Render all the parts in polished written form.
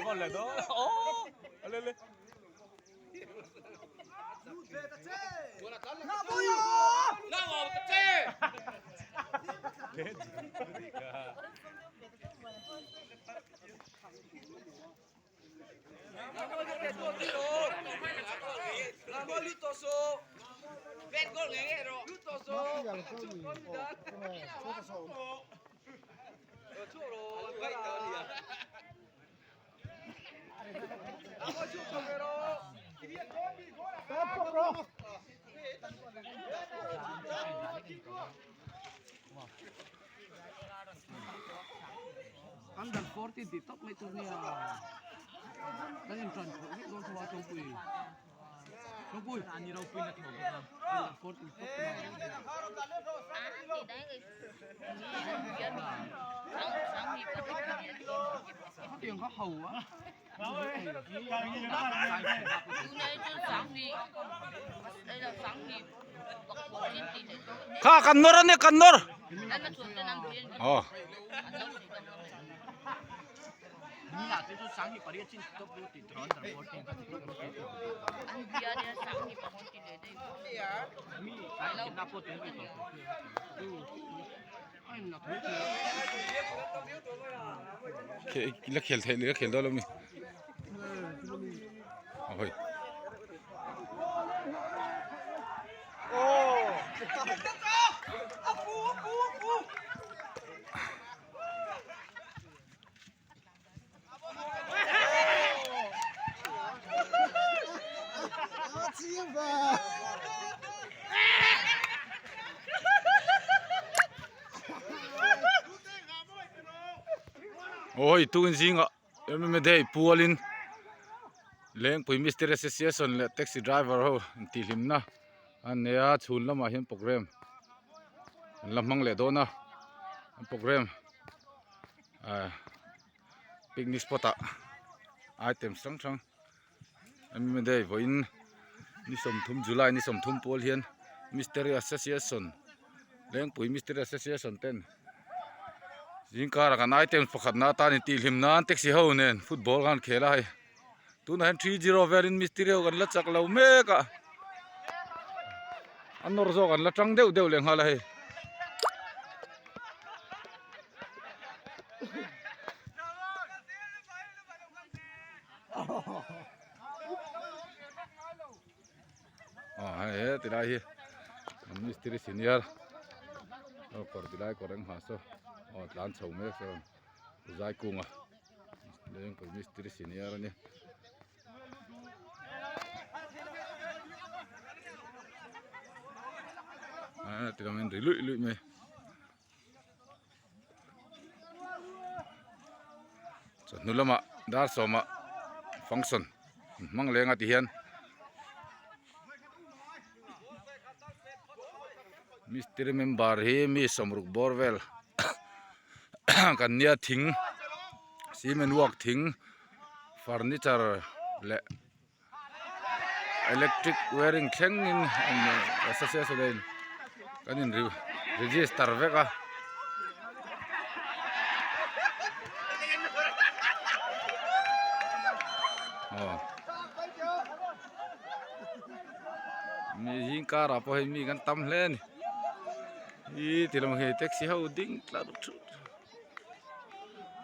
con lại đó. Ô, lên lên. Under 40 di top may turniya. Kan yung trans ko go sa watong puy. Puy, ani raw puy na to. Under 40 top na. Hati yung kahaw ah. Kha kannor ane kannor. Oh. Nila tu sangi pariya chin top ti tron dar 14 kan. Ang biya dia sangi pamonti le dei. Mi ai na po ten to. Ai na po. Kila khel thai le khel dalo mi. Oi. Oi, tu injinga. Em dei pualin. Leng pui Mr. Association le taxi driver ho ti hlimna. An ya chhun lama hian program. An lamang le dona. An program. Picnic spot item sang sang. Em dei voin ni som thum July ni som thum pol hian Mr. Association. Leng pui Mr. Association ten. Jingkar kan item pakhat na ta ni ti hlimna taxi ho nen football kan khela hai. Tuna hen 3-0 verin Mr. kan la chak lo meka. Anor zo kan la tang deu deu leng hala hai. He tilai hi. Mr. Senior. Kor tilai koreng haso. Tlan chau me so. Zai kunga. Leng ko Mr. Senior ni. Tidak main rilu me. Nulama dar soma function mang lenga tihian Mr. member hi mi somruk borwell kan nia thing cement work thing furniture le electric wiring thleng in association kan in register veka mi hingkar apo he mi kan tam hlen I tilam he taxi ho ding tlar thu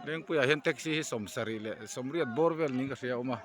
leng puya hen taxi hi somsari le somriat borwell ni ka sia oma